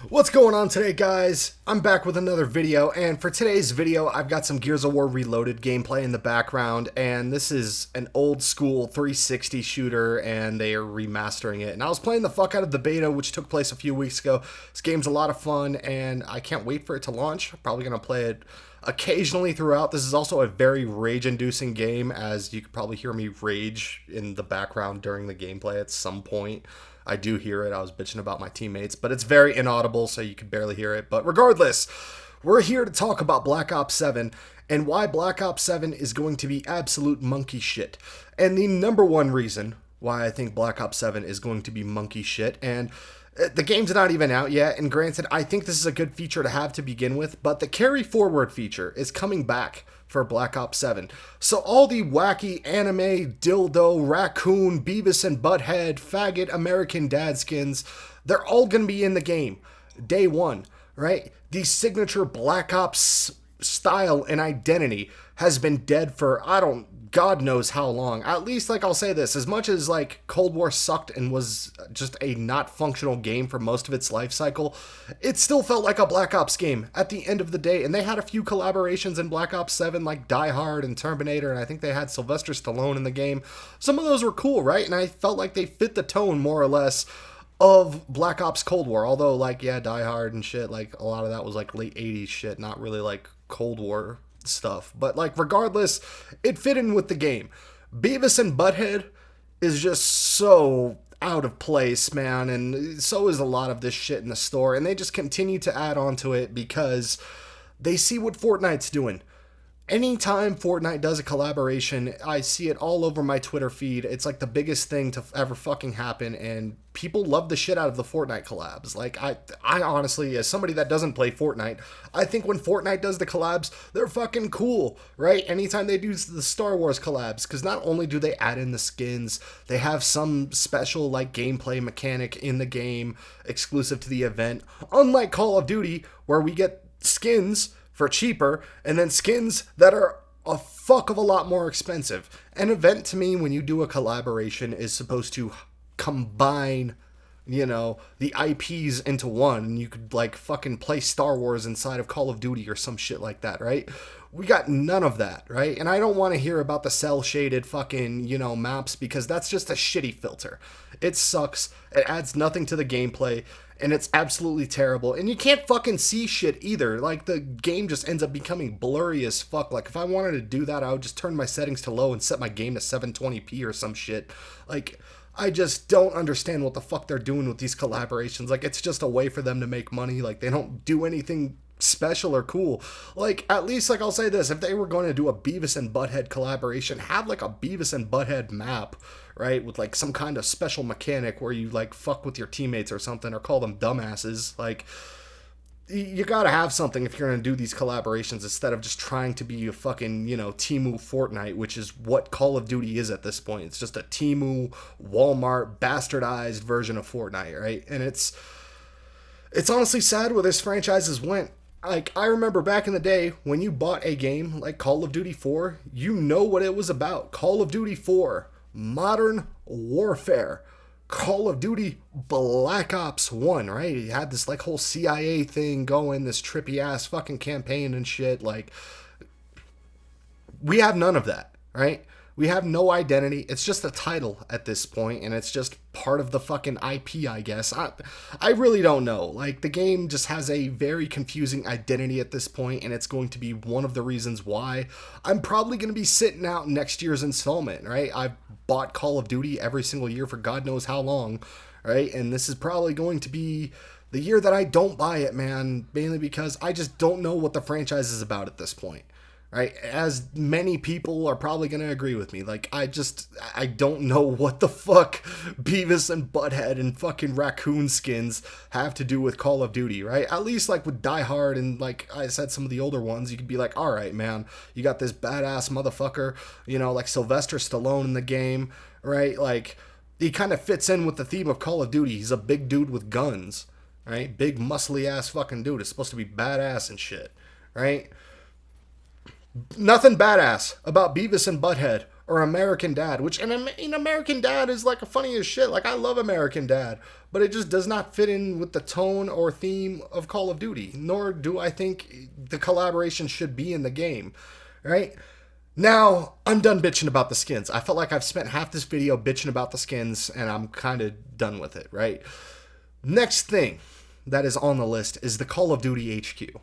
What's going on today, guys? I'm back with another video, and for today's video I've got some Gears of War Reloaded gameplay in the background, and this is an old school 360 shooter and they are remastering it. And I was playing the fuck out of the beta, which took place a few weeks ago. This game's a lot of fun and I can't wait for it to launch. I'm probably gonna play it occasionally throughout. This is also a very rage-inducing game, as you could probably hear me rage in the background during the gameplay at some point. I do hear it. I was bitching about my teammates, but it's very inaudible, so you can barely hear it. But regardless, we're here to talk about Black Ops 7 and why Black Ops 7 is going to be absolute monkey shit. And the number one reason why I think Black Ops 7 is going to be monkey shit, and the game's not even out yet, and granted, I think this is a good feature to have to begin with, but the carry forward feature is coming back for Black Ops 7. So all the wacky anime, dildo, raccoon, beavis and butthead, faggot, American dad skins, they're all going to be in the game day one, right? The signature Black Ops style and identity has been dead for, God knows how long. At least, I'll say this, as much as Cold War sucked and was just a not functional game for most of its life cycle, it still felt like a Black Ops game at the end of the day. And they had a few collaborations in Black Ops 7, like Die Hard and Terminator, and I think they had Sylvester Stallone in the game. Some of those were cool, right? And I felt like they fit the tone more or less of Black Ops Cold War, although Die Hard and shit, a lot of that was late 80s shit, not really Cold War stuff. But regardless, it fit in with the game. Beavis and Butthead is just so out of place, man, and so is a lot of this shit in the store, and they just continue to add on to it because they see what Fortnite's doing. Anytime Fortnite does a collaboration, I see it all over my Twitter feed. It's the biggest thing to ever fucking happen, and people love the shit out of the Fortnite collabs. I honestly, as somebody that doesn't play Fortnite, I think when Fortnite does the collabs, they're fucking cool, right? Anytime they do the Star Wars collabs, because not only do they add in the skins, they have some special gameplay mechanic in the game exclusive to the event. Unlike Call of Duty, where we get skins for cheaper, and then skins that are a fuck of a lot more expensive. An event, to me, when you do a collaboration, is supposed to combine, the IPs into one, and you could fucking play Star Wars inside of Call of Duty or some shit like that, right? We got none of that, right? And I don't want to hear about the cell-shaded fucking, maps, because that's just a shitty filter. It sucks. It adds nothing to the gameplay, and it's absolutely terrible. And you can't fucking see shit either. The game just ends up becoming blurry as fuck. If I wanted to do that, I would just turn my settings to low and set my game to 720p or some shit. I just don't understand what the fuck they're doing with these collaborations. It's just a way for them to make money. They don't do anything special or cool. At least, I'll say this, if they were going to do a Beavis and Butthead collaboration, have a Beavis and Butthead map, right, with some kind of special mechanic where you fuck with your teammates or something, or call them dumbasses. You gotta have something if you're gonna do these collaborations, instead of just trying to be a fucking, Temu Fortnite, which is what Call of Duty is at this point. It's just a Temu, Walmart, bastardized version of Fortnite, right? And it's honestly sad where this franchise went. I remember back in the day when you bought a game like Call of Duty 4, you know what it was about. Call of Duty 4, Modern Warfare, Call of Duty Black Ops 1, right? You had this whole CIA thing going, this trippy ass fucking campaign and shit. We have none of that, right? We have no identity. It's just a title at this point, and it's just part of the fucking IP, I guess. I really don't know. The game just has a very confusing identity at this point, and it's going to be one of the reasons why I'm probably going to be sitting out next year's installment, right? I've bought Call of Duty every single year for God knows how long, right? And this is probably going to be the year that I don't buy it, man, mainly because I just don't know what the franchise is about at this point. Right, as many people are probably going to agree with me. I don't know what the fuck Beavis and Butthead and fucking raccoon skins have to do with Call of Duty, right? At least with Die Hard and I said, some of the older ones, you could be all right, man, you got this badass motherfucker, Sylvester Stallone in the game, right? He kind of fits in with the theme of Call of Duty. He's a big dude with guns, right? Big muscly ass fucking dude. It's supposed to be badass and shit, right? Nothing badass about Beavis and Butthead Or American Dad, which, and I mean, American Dad is like funny as shit. Like, I love American Dad, but it just does not fit in with the tone or theme of Call of Duty, nor do I think the collaboration should be in the game, right? Now, I'm done bitching about the skins. I felt like I've spent half this video bitching about the skins, and I'm kind of done with it, right? Next thing that is on the list is the Call of Duty HQ.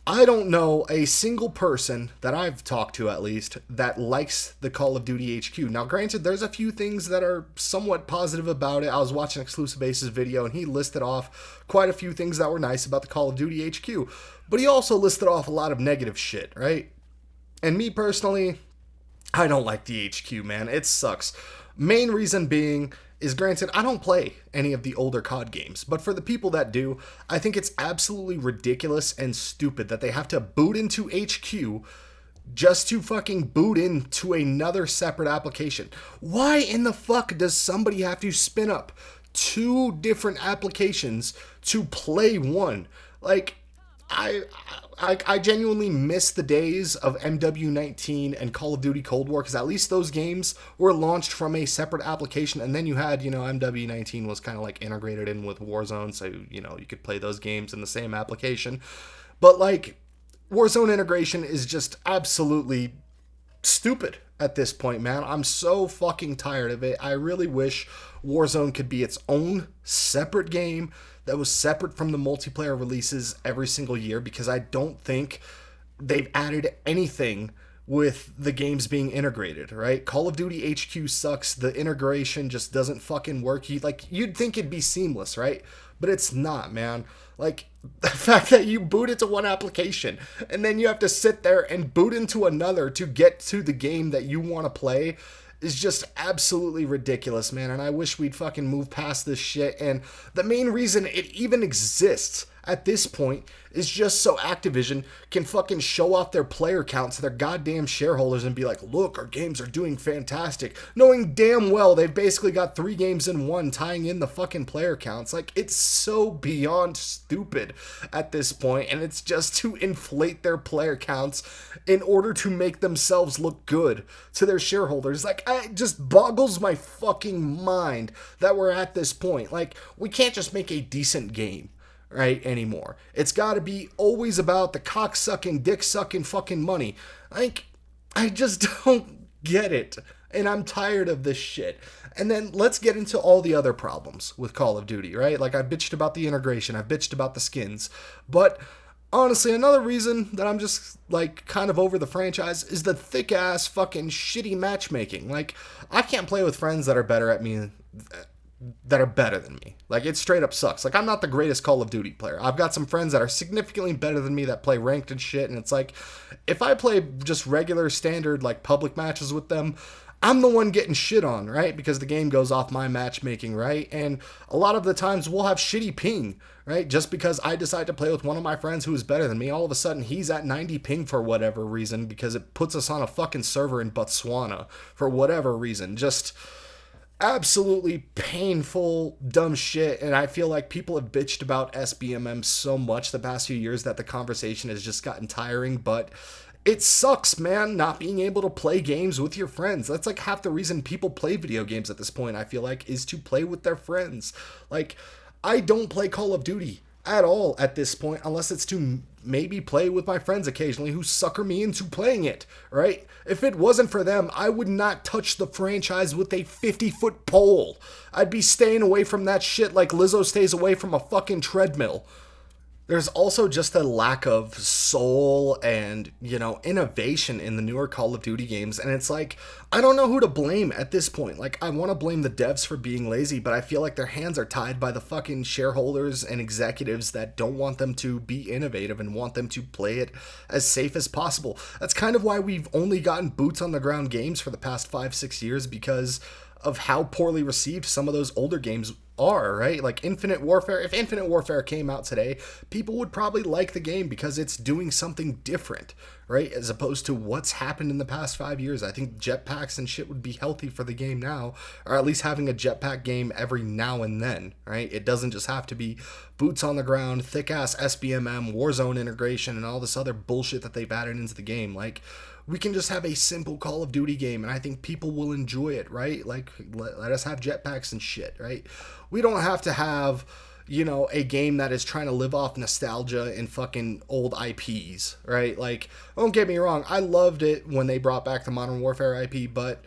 I don't know a single person that I've talked to, at least, that likes the Call of Duty HQ. Now, granted, there's a few things that are somewhat positive about it. I was watching Exclusive Base's video, and he listed off quite a few things that were nice about the Call of Duty HQ. But he also listed off a lot of negative shit, right? And me personally, I don't like the HQ, man. It sucks. Main reason being is, granted, I don't play any of the older COD games, but for the people that do, I think it's absolutely ridiculous and stupid that they have to boot into HQ just to fucking boot into another separate application. Why in the fuck does somebody have to spin up two different applications to play one? Like, I genuinely miss the days of MW19 and Call of Duty Cold War, because at least those games were launched from a separate application, and then you had, MW19 was kind of like integrated in with Warzone, so, you could play those games in the same application. But, like, Warzone integration is just absolutely stupid at this point, man. I'm so fucking tired of it. I really wish Warzone could be its own separate game that was separate from the multiplayer releases every single year, because I don't think they've added anything with the games being integrated, right? Call of Duty HQ sucks. The integration just doesn't fucking work. You'd think it'd be seamless, right? But it's not, man. Like, the fact that you boot into one application and then you have to sit there and boot into another to get to the game that you want to play is just absolutely ridiculous, man. And I wish we'd fucking move past this shit. And the main reason it even exists at this point is just so Activision can fucking show off their player counts to their goddamn shareholders and be like, look, our games are doing fantastic, knowing damn well they've basically got 3 games in one tying in the fucking player counts. Like, it's so beyond stupid at this point, and it's just to inflate their player counts in order to make themselves look good to their shareholders. Like, it just boggles my fucking mind that we're at this point. Like, we can't just make a decent game, right, anymore. It's got to be always about the cock-sucking, dick-sucking fucking money. Like, I just don't get it, and I'm tired of this shit. And then let's get into all the other problems with Call of Duty, right? Like, I've bitched about the integration, I've bitched about the skins, but honestly, another reason that I'm just, like, kind of over the franchise is the thick-ass fucking shitty matchmaking. Like, I can't play with friends that are better at me, that are better than me. Like, it straight up sucks. Like, I'm not the greatest Call of Duty player. I've got some friends that are significantly better than me that play ranked and shit, and it's like, if I play just regular, standard, like, public matches with them, I'm the one getting shit on, right? Because the game goes off my matchmaking, right? And a lot of the times we'll have shitty ping, right? Just because I decide to play with one of my friends who is better than me, all of a sudden he's at 90 ping for whatever reason, because it puts us on a fucking server in Botswana for whatever reason. Just absolutely painful, dumb shit. And I feel like people have bitched about sbmm so much the past few years that the conversation has just gotten tiring. But it sucks, man, not being able to play games with your friends. That's like half the reason people play video games at this point, I feel like, is to play with their friends. Like, I don't play Call of Duty at all at this point, unless it's to maybe play with my friends occasionally who sucker me into playing it, right? If it wasn't for them, I would not touch the franchise with a 50-foot pole. I'd be staying away from that shit like Lizzo stays away from a fucking treadmill. There's also just a lack of soul and, innovation in the newer Call of Duty games. And it's like, I don't know who to blame at this point. Like, I want to blame the devs for being lazy, but I feel like their hands are tied by the fucking shareholders and executives that don't want them to be innovative and want them to play it as safe as possible. That's kind of why we've only gotten boots on the ground games for the past 5-6 years, because of how poorly received some of those older games are, right? Like Infinite Warfare. If Infinite Warfare came out today, people would probably like the game because it's doing something different, right? As opposed to what's happened in the past 5 years. I think jetpacks and shit would be healthy for the game now, or at least having a jetpack game every now and then, right? It doesn't just have to be boots on the ground, thick ass SBMM, Warzone integration, and all this other bullshit that they've added into the game. Like, we can just have a simple Call of Duty game, and I think people will enjoy it, right? Like, let us have jetpacks and shit, right? We don't have to have, you know, a game that is trying to live off nostalgia and fucking old IPs, right? Like, don't get me wrong, I loved it when they brought back the Modern Warfare IP, but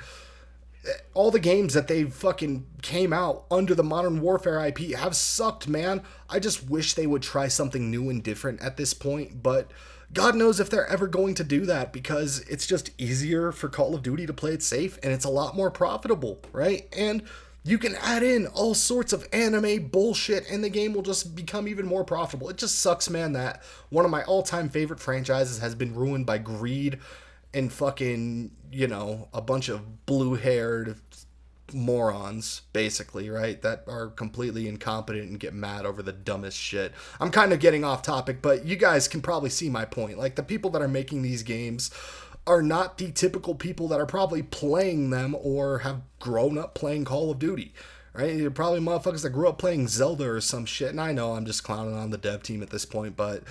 all the games that they fucking came out under the Modern Warfare IP have sucked, man. I just wish they would try something new and different at this point, but God knows if they're ever going to do that, because it's just easier for Call of Duty to play it safe, and it's a lot more profitable, right? And you can add in all sorts of anime bullshit, and the game will just become even more profitable. It just sucks, man, that one of my all-time favorite franchises has been ruined by greed and fucking, you know, a bunch of blue-haired morons, basically, right, that are completely incompetent and get mad over the dumbest shit. I'm kind of getting off topic, but you guys can probably see my point. Like, the people that are making these games are not the typical people that are probably playing them or have grown up playing Call of Duty, right? You're probably motherfuckers that grew up playing Zelda or some shit, and I know I'm just clowning on the dev team at this point, but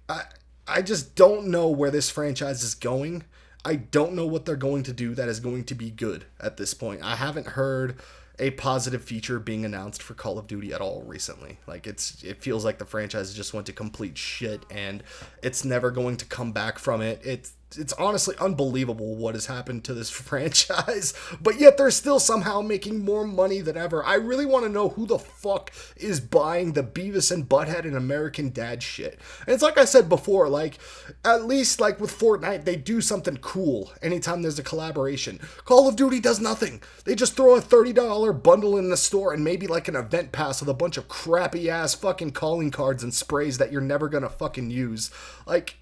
I just don't know where this franchise is going. I don't know what they're going to do that is going to be good at this point. I haven't heard a positive feature being announced for Call of Duty at all recently. Like, it feels like the franchise just went to complete shit, and it's never going to come back from it. It's honestly unbelievable what has happened to this franchise, but yet they're still somehow making more money than ever. I really want to know who the fuck is buying the Beavis and Butthead and American Dad shit. And it's like I said before, like, at least like with Fortnite, they do something cool anytime there's a collaboration. Call of Duty does nothing. They just throw a $30 bundle in the store and maybe like an event pass with a bunch of crappy ass fucking calling cards and sprays that you're never gonna fucking use. Like,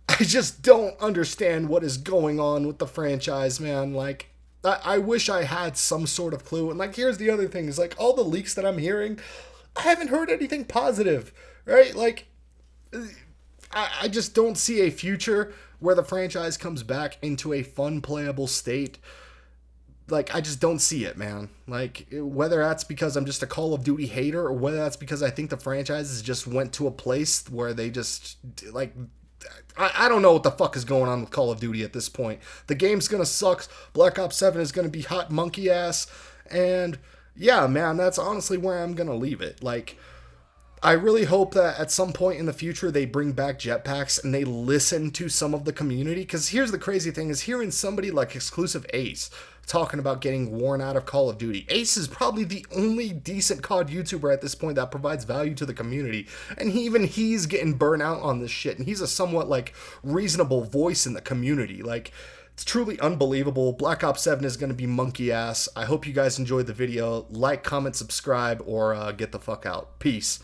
I just don't understand what is going on with the franchise, man. Like, I wish I had some sort of clue. And, like, here's the other thing is, like, all the leaks that I'm hearing, I haven't heard anything positive, right? Like, I just don't see a future where the franchise comes back into a fun, playable state. Like, I just don't see it, man. Like, whether that's because I'm just a Call of Duty hater or whether that's because I think the franchises just went to a place where they just, like, I don't know what the fuck is going on with Call of Duty at this point. The game's gonna suck. Black Ops 7 is gonna be hot monkey ass. And yeah, man, that's honestly where I'm gonna leave it. Like, I really hope that at some point in the future they bring back jetpacks and they listen to some of the community. Because here's the crazy thing is hearing somebody like Exclusive Ace talking about getting worn out of Call of Duty. Ace is probably the only decent COD YouTuber at this point that provides value to the community. And he's getting burnt out on this shit. And he's a somewhat like reasonable voice in the community. Like, it's truly unbelievable. Black Ops 7 is going to be monkey ass. I hope you guys enjoyed the video. Like, comment, subscribe, or get the fuck out. Peace.